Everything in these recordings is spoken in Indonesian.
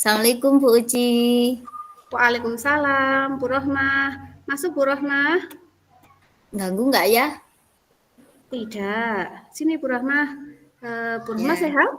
Assalamualaikum Bu Uci. Waalaikumsalam, Bu Rohmah. Masuk Bu Rohmah? Ganggu nggak ya? Tidak. Sini Bu Rohmah. Bu Rohmah Ya, sehat?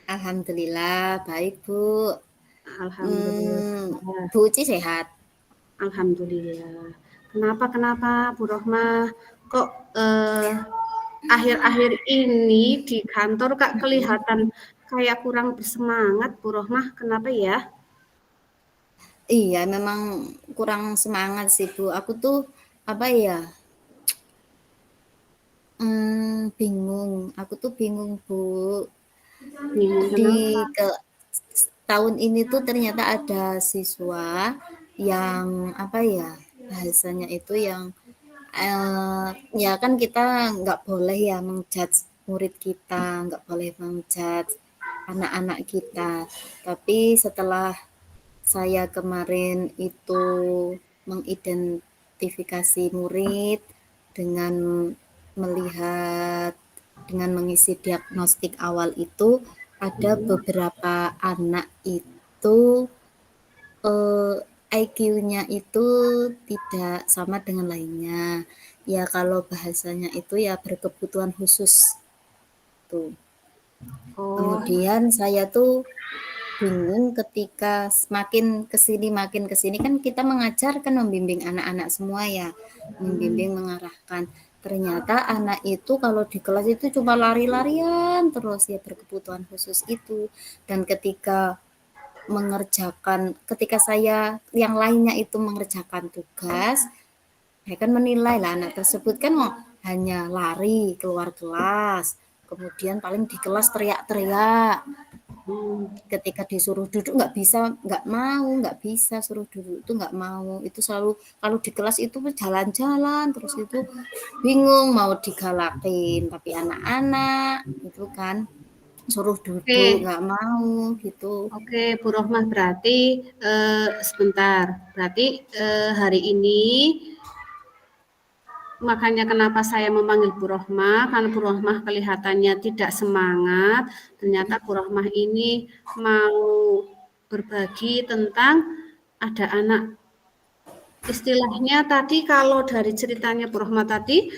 Alhamdulillah baik Bu. Alhamdulillah. Bu Uci sehat? Alhamdulillah. Kenapa Bu Rohmah? Kok akhir-akhir ini di kantor Kak kelihatan kayak kurang bersemangat Bu Rohmah? Kenapa ya? Iya, memang kurang semangat sih Bu. Aku tuh apa ya? Bingung. Aku tuh bingung Bu. Bingung kenapa? Di ke tahun ini tuh ternyata ada siswa yang apa ya? Bahasanya itu yang ya kan kita nggak boleh ya mengjudge murid kita, nggak boleh mengjudge anak-anak kita. Tapi setelah saya kemarin itu mengidentifikasi murid dengan melihat dengan mengisi diagnostik awal itu ada beberapa anak itu IQ-nya itu tidak sama dengan lainnya. Ya kalau bahasanya itu ya berkebutuhan khusus tuh. Oh, Kemudian saya tuh bingung ketika makin kesini kan kita mengajar kan membimbing anak-anak semua ya, membimbing mengarahkan. Ternyata anak itu kalau di kelas itu cuma lari-larian terus ya berkebutuhan khusus itu. Dan ketika saya yang lainnya itu mengerjakan tugas, saya kan menilai lah anak tersebut kan mau hanya lari keluar kelas, kemudian paling di kelas teriak-teriak, ketika disuruh duduk nggak bisa, nggak bisa suruh duduk itu nggak mau, itu selalu kalau di kelas itu jalan-jalan terus itu bingung mau digalakin, tapi anak-anak itu kan suruh duduk oke. nggak mau gitu. Oke, Bu Rohmah berarti sebentar. Berarti hari ini makanya kenapa saya memanggil Bu Rohmah karena Bu Rohmah kelihatannya tidak semangat. Ternyata Bu Rohmah ini mau berbagi tentang ada anak istilahnya tadi kalau dari ceritanya Bu Rohmah tadi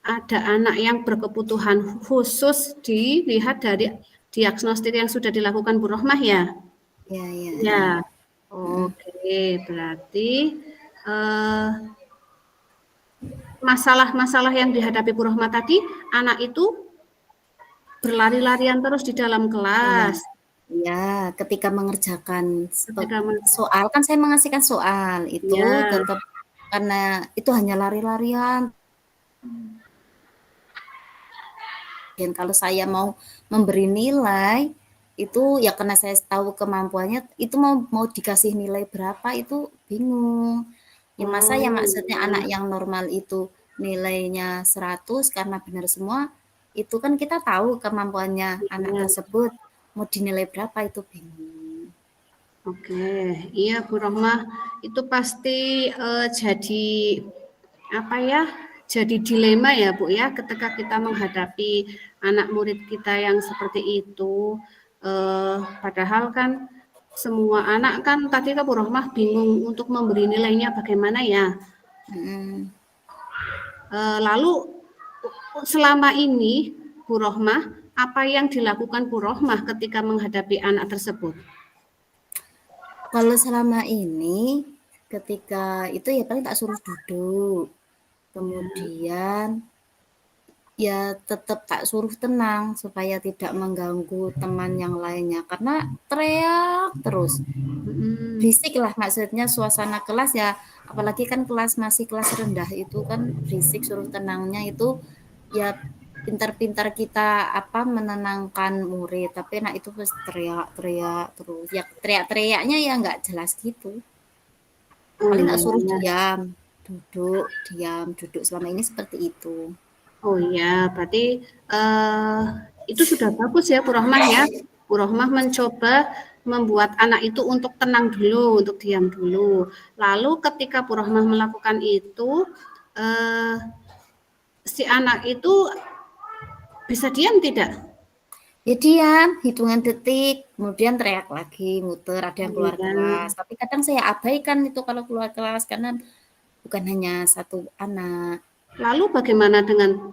ada anak yang berkebutuhan khusus dilihat dari diagnostik yang sudah dilakukan Bu Rohmah ya. Ya, ya, Ya, ya. oke. Berarti eh, masalah-masalah yang dihadapi Bu Rohmah tadi, anak itu berlari-larian terus di dalam Iya, kelas. iya, ketika mengerjakan Ketika soal kan saya mengasihkan soal itu ya, tetap karena itu hanya lari-larian. Dan kalau saya mau memberi nilai itu ya karena saya tahu kemampuannya itu mau dikasih nilai berapa itu bingung. Ya masa ya oh maksudnya anak iya, yang normal itu nilainya 100 karena benar semua itu kan kita tahu kemampuannya anak iya. tersebut mau dinilai berapa itu bingung. Oke, iya Bu Rohmah, itu pasti jadi apa ya? Jadi dilema ya Bu ya, ketika kita menghadapi anak murid kita yang seperti itu. Padahal kan semua anak kan tadi kan Bu Rohmah bingung untuk memberi nilainya bagaimana ya. Mm. Lalu selama ini Bu Rohmah, apa yang dilakukan Bu Rohmah ketika menghadapi anak tersebut? Kalau selama ini ketika itu ya paling tak suruh duduk. Ya. Kemudian ya tetap tak suruh tenang supaya tidak mengganggu teman yang lainnya karena teriak terus. Mm-mm. Berisik lah maksudnya suasana kelas ya apalagi kan kelas masih kelas rendah itu kan berisik suruh tenangnya itu ya pintar-pintar kita apa menenangkan murid tapi anak itu terus teriak-teriak terus ya teriak-teriaknya ya nggak jelas gitu. Oh Paling tak iya. suruh diam, duduk. Selama ini seperti itu. Oh iya, berarti eh, itu sudah bagus ya Bu Rohmah ya. Bu Rohmah mencoba membuat anak itu untuk tenang dulu, untuk diam dulu. Lalu ketika Bu Rohmah melakukan itu, eh, si anak itu bisa diam tidak? Ya diam, hitungan detik, kemudian teriak lagi, muter, ada yang Oh keluar iya. kelas. Tapi kadang saya abaikan itu kalau keluar kelas karena bukan hanya satu anak. Lalu bagaimana dengan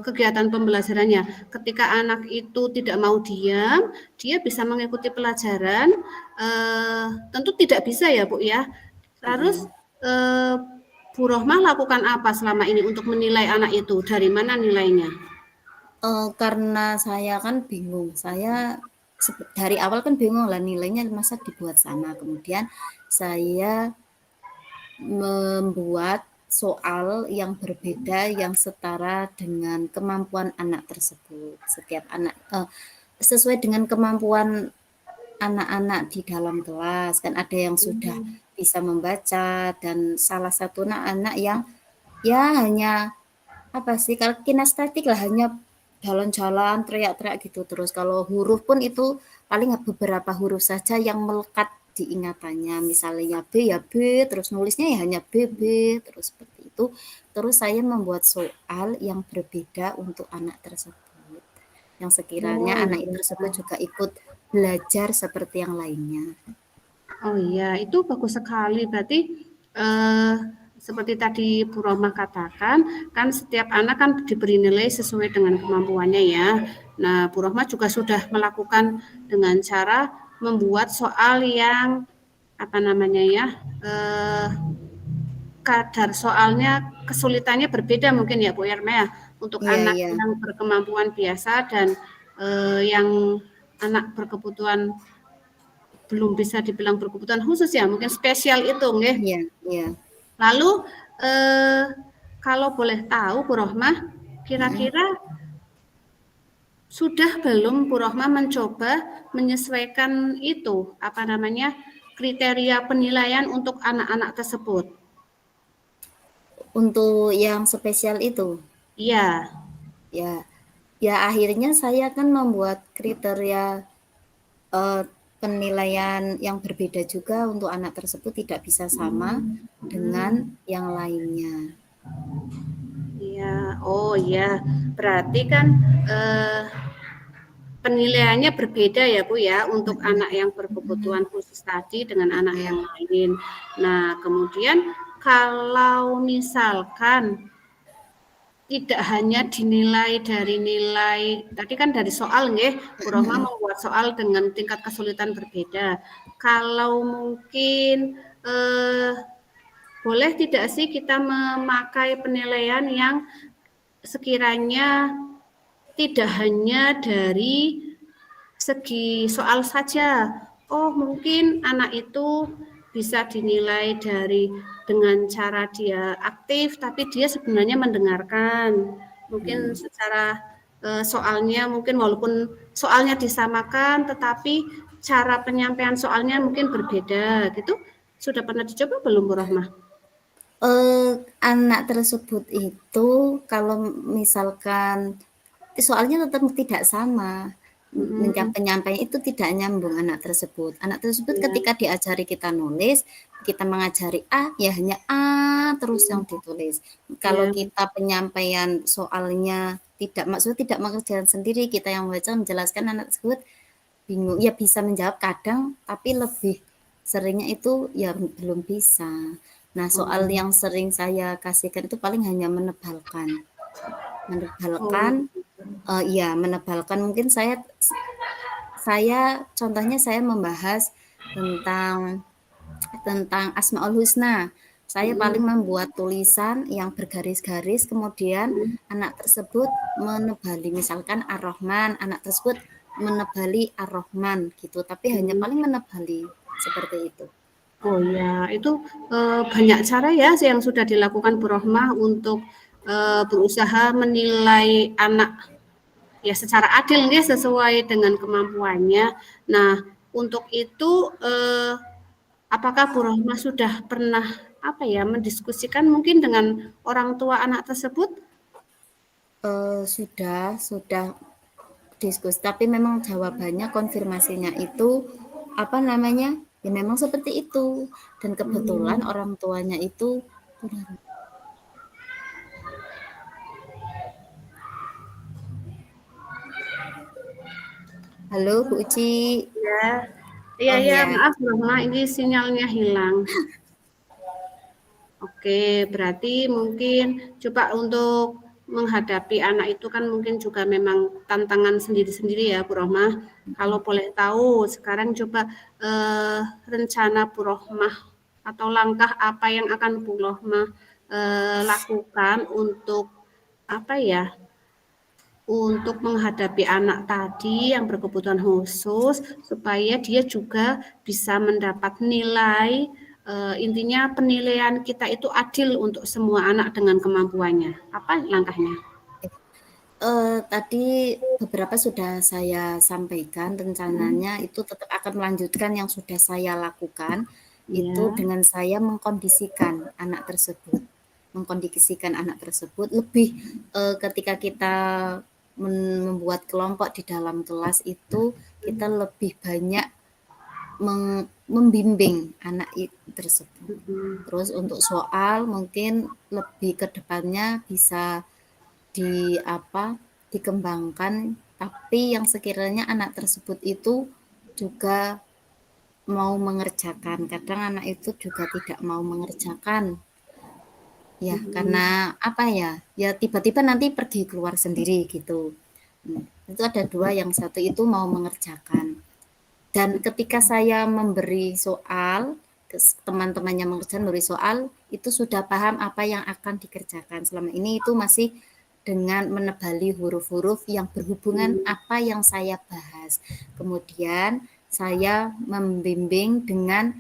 kegiatan pembelajarannya? Ketika anak itu tidak mau diam, dia bisa mengikuti pelajaran. Tentu tidak bisa ya, Bu ya. Harus Mm-mm. eh, Bu Rohmah lakukan apa selama ini untuk menilai anak itu? Dari mana nilainya? Karena saya kan bingung, saya dari awal kan bingung lah nilainya masa dibuat sama. Kemudian saya membuat soal yang berbeda yang setara dengan kemampuan anak tersebut. Setiap anak sesuai dengan kemampuan anak-anak di dalam kelas kan ada yang sudah bisa membaca dan salah satu anak-anak yang ya hanya apa sih kalau kinestetik lah hanya jalan-jalan teriak-teriak gitu terus kalau huruf pun itu paling beberapa huruf saja yang melekat di ingatannya misalnya B ya B terus nulisnya ya hanya B terus seperti itu terus saya membuat soal yang berbeda untuk anak tersebut yang sekiranya Oh anak tersebut iya. juga ikut belajar seperti yang lainnya. Oh iya, itu bagus sekali. Berarti eh, seperti tadi Bu Roma katakan, kan setiap anak kan diberi nilai sesuai dengan kemampuannya ya. Nah, Bu Roma juga sudah melakukan dengan cara membuat soal yang apa namanya ya, kadar soalnya kesulitannya berbeda mungkin ya Bu Erma ya, untuk Iya, anak iya, yang berkemampuan biasa dan yang anak berkebutuhan belum bisa dibilang berkebutuhan khusus ya, mungkin spesial itu nggih. iya, iya. Lalu eh, kalau boleh tahu Bu Rohmah, Mm-mm. kira-kira sudah belum Bu Rohmah mencoba menyesuaikan itu apa namanya kriteria penilaian untuk anak-anak tersebut? Untuk yang spesial itu, Iya. ya, ya akhirnya saya kan membuat kriteria eh, penilaian yang berbeda juga untuk anak tersebut tidak bisa sama dengan yang lainnya. Iya, oh iya, berarti kan eh, penilaiannya berbeda ya Bu ya untuk anak yang berkebutuhan khusus tadi dengan anak yang Mm-mm. lain. Nah, kemudian kalau misalkan tidak hanya dinilai dari nilai tadi kan dari soal nggih, Bu Rohma membuat soal dengan tingkat kesulitan berbeda. Kalau mungkin eh, boleh tidak sih kita memakai penilaian yang sekiranya tidak hanya dari segi soal saja. Oh, mungkin anak itu bisa dinilai dari dengan cara dia aktif, tapi dia sebenarnya mendengarkan. Mungkin secara soalnya, mungkin walaupun soalnya disamakan, tetapi cara penyampaian soalnya mungkin berbeda. Gitu. Sudah pernah dicoba belum, Bu Rahmah? Anak tersebut itu kalau misalkan soalnya tetap tidak sama. Mm-mm. Penyampaian itu tidak nyambung anak tersebut. Anak tersebut Ya, ketika diajari kita nulis, kita mengajari A, ya hanya A terus yang ditulis. Kalau ya. kita penyampaian soalnya tidak, maksudnya tidak mengerjakan sendiri, kita yang membaca menjelaskan anak tersebut bingung. Ya bisa menjawab kadang, tapi lebih seringnya itu ya belum bisa. Nah, soal Oh, yang sering saya kasihkan itu paling hanya menebalkan. oh, Menebalkan iya, menebalkan mungkin saya contohnya saya membahas tentang tentang Asmaul Husna. Saya paling mm-mm. membuat tulisan yang bergaris-garis, kemudian anak tersebut menebali, misalkan Ar-Rahman, anak tersebut menebali Ar-Rahman gitu, tapi hanya Mm. paling menebali seperti itu. Oh ya, itu banyak cara ya yang sudah dilakukan Bu Rohmah untuk berusaha menilai anak ya secara adil nih sesuai dengan kemampuannya. Nah, untuk itu apakah Bu Rohmah sudah pernah apa ya mendiskusikan mungkin dengan orang tua anak tersebut? Sudah diskusi, tapi memang jawabannya konfirmasinya itu apa namanya? Ya memang seperti itu. Dan kebetulan Hmm. orang tuanya itu Halo Bu Uci. Ya, iya, Oh iya, ya, maaf, Roma, ini sinyalnya hilang. Oke, berarti mungkin coba untuk menghadapi anak itu kan mungkin juga memang tantangan sendiri-sendiri ya, Bu Rohmah. Kalau boleh tahu, sekarang coba eh, rencana Bu Rohmah atau langkah apa yang akan Bu Rohmah lakukan untuk apa ya, untuk menghadapi anak tadi yang berkebutuhan khusus supaya dia juga bisa mendapat nilai intinya penilaian kita itu adil untuk semua anak dengan kemampuannya. Apa langkahnya? tadi beberapa sudah saya sampaikan, rencananya itu tetap akan melanjutkan yang sudah saya lakukan, itu Ya. dengan saya mengkondisikan anak tersebut. Mengkondisikan anak tersebut lebih, ketika kita membuat kelompok di dalam kelas itu, kita lebih banyak membimbing anak tersebut. Terus untuk soal mungkin lebih ke depannya bisa di apa, dikembangkan, tapi yang sekiranya anak tersebut itu juga mau mengerjakan. Kadang anak itu juga tidak mau mengerjakan. Ya, karena apa ya? Ya tiba-tiba nanti pergi keluar sendiri gitu. Itu ada dua, yang satu itu mau mengerjakan. Dan ketika saya memberi soal, teman-temannya mengerjakan memberi soal, itu sudah paham apa yang akan dikerjakan. Selama ini itu masih dengan menebali huruf-huruf yang berhubungan apa yang saya bahas. Kemudian saya membimbing dengan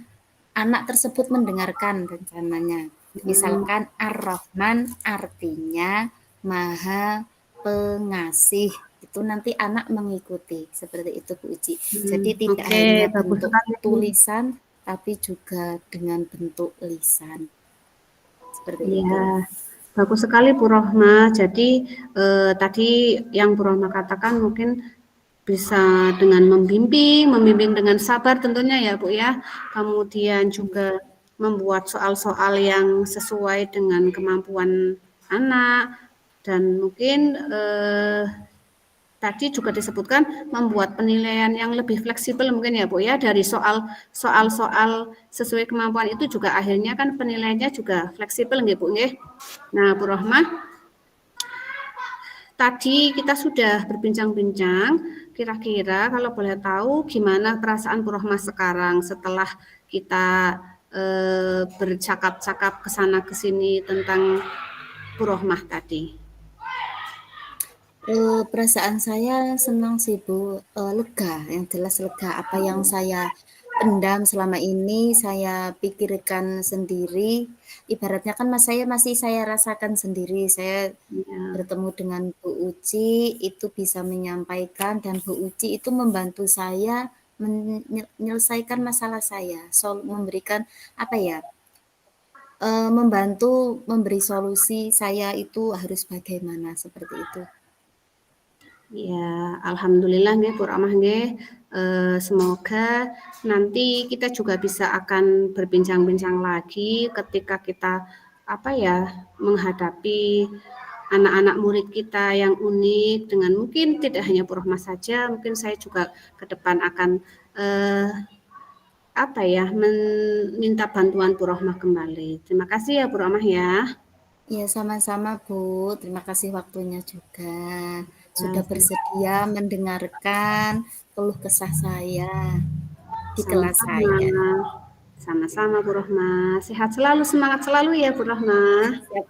anak tersebut mendengarkan rencananya. Misalkan Ar-Rahman artinya Maha Pengasih. Itu nanti anak mengikuti. Seperti itu Bu Uci. Jadi tidak Oke, hanya bagus bentuk sekali. tulisan, tapi juga dengan bentuk lisan. Seperti Iya, itu. bagus sekali Bu Rohma. Jadi tadi yang Bu Rohma katakan mungkin bisa dengan membimbing dengan sabar tentunya ya Bu ya. Kemudian juga membuat soal-soal yang sesuai dengan kemampuan anak dan mungkin tadi juga disebutkan membuat penilaian yang lebih fleksibel mungkin ya Bu ya dari soal-soal sesuai kemampuan itu juga akhirnya kan penilaiannya juga fleksibel nggih Bu nggih. Nah, Bu Rohmah, tadi kita sudah berbincang-bincang, kira-kira kalau boleh tahu gimana perasaan Bu Rohmah sekarang setelah kita bercakap-cakap ke sana ke sini tentang Bu Rohmah tadi. Perasaan saya senang sih Bu, lega, yang jelas lega. Apa yang saya pendam selama ini, saya pikirkan sendiri, ibaratnya kan saya rasakan sendiri. Saya Ya, bertemu dengan Bu Uci, itu bisa menyampaikan, dan Bu Uci itu membantu saya menyelesaikan masalah saya, memberikan apa ya, membantu memberi solusi saya itu harus bagaimana, seperti itu. ya, alhamdulillah nggih Bu Rohmah nggih. Semoga nanti kita juga bisa akan berbincang-bincang lagi ketika kita apa ya menghadapi anak-anak murid kita yang unik dengan mungkin tidak hanya Bu Rohmah saja, mungkin saya juga ke depan akan apa ya meminta bantuan Bu Rohmah kembali. Terima kasih ya Bu Rohmah ya. Ya, sama-sama Bu. Terima kasih waktunya juga. Ya, Sudah bersedia mendengarkan keluh kesah saya di kelas saya. sama-sama. Sama-sama Bu Rohmah. Sehat selalu, semangat selalu ya Bu Rohmah. Siap